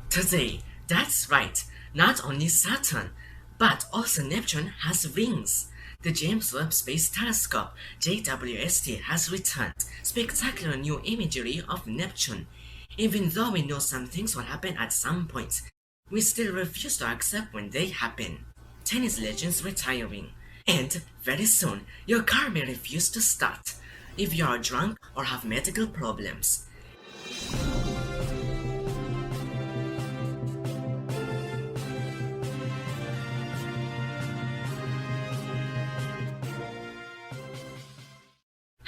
Today, that's right, not only Saturn, but also Neptune has rings. The James Webb Space Telescope (JWST) has returned spectacular new imagery of Neptune. Even though we know some things will happen at some point, we still refuse to accept when they happen. Tennis legends retiring. And very soon, your car may refuse to start if you are drunk or have medical problems.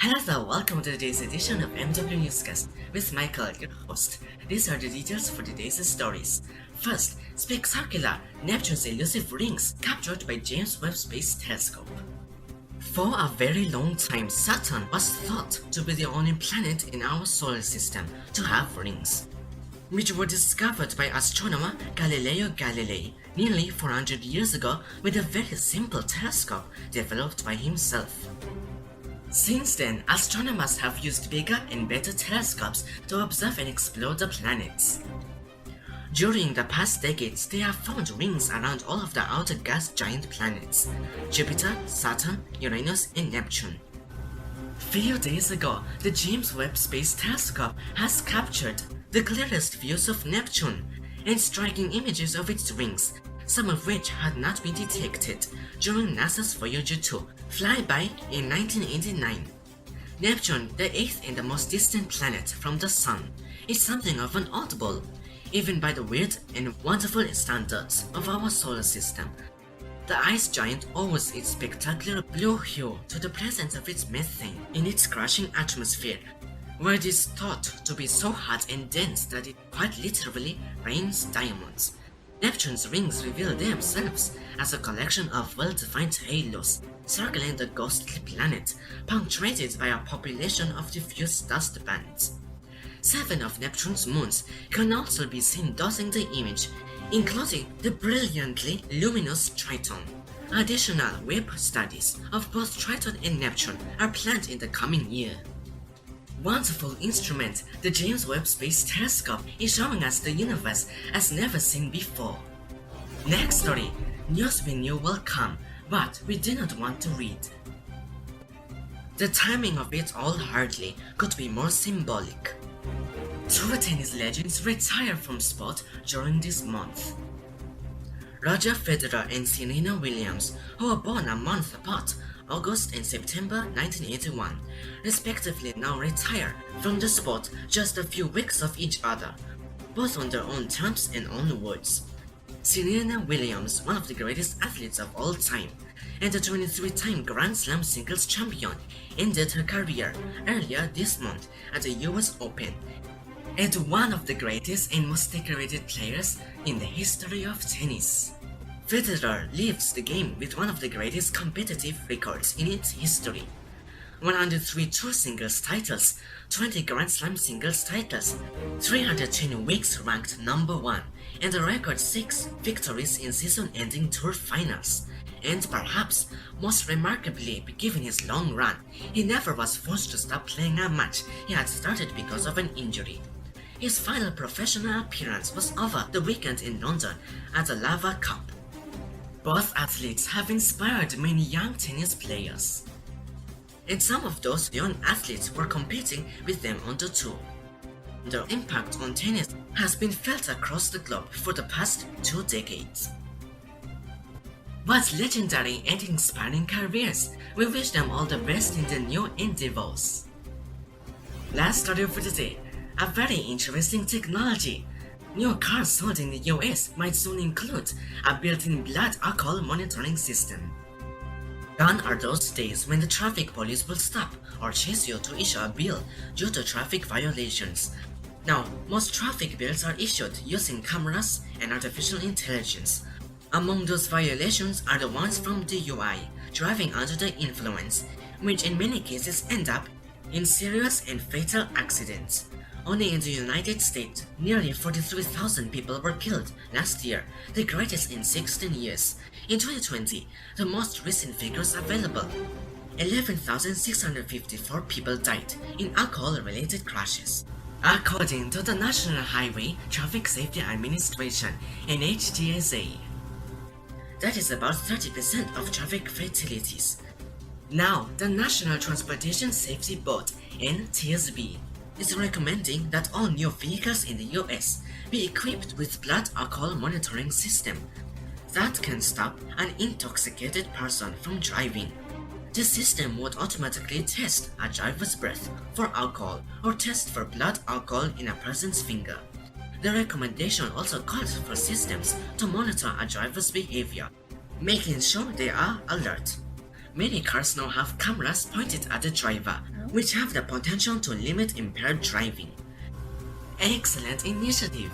Hello there, welcome to today's edition of MW Newscast with Michael, your host. These are the details for today's stories. First, spectacular Neptune's elusive rings captured by James Webb Space Telescope. For a very long time, Saturn was thought to be the only planet in our solar system to have rings, which were discovered by astronomer Galileo Galilei nearly 400 years ago with a very simple telescope developed by himself. Since then, astronomers have used bigger and better telescopes to observe and explore the planets. During the past decades, they have found rings around all of the outer gas giant planets: Jupiter, Saturn, Uranus, and Neptune. Few days ago, the James Webb Space Telescope has captured the clearest views of Neptune and striking images of its rings, some of which had not been detected during NASA's Voyager 2 flyby in 1989. Neptune, the eighth and the most distant planet from the Sun, is something of an oddball, even by the weird and wonderful standards of our solar system. The ice giant owes its spectacular blue hue to the presence of its methane in its crushing atmosphere, where it is thought to be so hot and dense that it quite literally rains diamonds. Neptune's rings reveal themselves as a collection of well-defined halos circling the ghostly planet, punctuated by a population of diffuse dust bands. 7 of Neptune's moons can also be seen dotting the image, including the brilliantly luminous Triton. Additional Webb studies of both Triton and Neptune are planned in the coming year. Wonderful instrument, the James Webb Space Telescope is showing us the universe as never seen before. Next story, news we knew will come, but we did not want to read. The timing of it all hardly could be more symbolic. 2 tennis legends retire from sport during this month. Roger Federer and Serena Williams, who were born a month apart, August and September 1981, respectively, now retire from the sport just a few weeks of each other, both on their own terms and own words. Serena Williams, one of the greatest athletes of all time, and the 23-time Grand Slam singles champion, ended her career earlier this month at the US Open, and one of the greatest and most decorated players in the history of tennis. Federer leaves the game with one of the greatest competitive records in its history: 103 tour singles titles, 20 Grand Slam singles titles, 310 weeks ranked number 1, and a record 6 victories in season-ending tour finals. And perhaps most remarkably, given his long run, he never was forced to stop playing a match he had started because of an injury. His final professional appearance was over the weekend in London at the Lava Cup. Both athletes have inspired many young tennis players, and some of those young athletes were competing with them on the tour. Their impact on tennis has been felt across the globe for the past 2 decades. What legendary and inspiring careers! We wish them all the best in their new endeavors. Last story for today, a very interesting technology. New cars sold in the US might soon include a built-in blood alcohol monitoring system. Gone are those days when the traffic police will stop or chase you to issue a bill due to traffic violations. Now, most traffic bills are issued using cameras and artificial intelligence. Among those violations are the ones from DUI, driving under the influence, which in many cases end up in serious and fatal accidents. Only in the United States, nearly 43,000 people were killed last year, the greatest in 16 years. In 2020, the most recent figures available, 11,654 people died in alcohol-related crashes. According to the National Highway Traffic Safety Administration (NHTSA), that is about 30% of traffic fatalities. Now, the National Transportation Safety Board (NTSB) is recommending that all new vehicles in the US be equipped with blood alcohol monitoring system that can stop an intoxicated person from driving. The system would automatically test a driver's breath for alcohol or test for blood alcohol in a person's finger. The recommendation also calls for systems to monitor a driver's behavior, making sure they are alert. Many cars now have cameras pointed at the driver, which have the potential to limit impaired driving. Excellent initiative!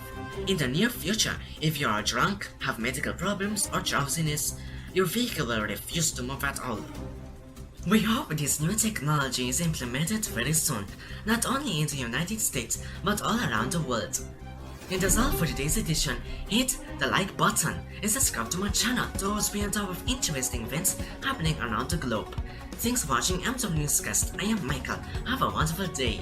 In the near future, if you are drunk, have medical problems or drowsiness, your vehicle will refuse to move at all. We hope this new technology is implemented very soon, not only in the United States, but all around the world. And that's all for today's edition. Hit the like button and subscribe to my channel to always be on top of interesting events happening around the globe. Thanks for watching MW Newscast. I am Michael. Have a wonderful day.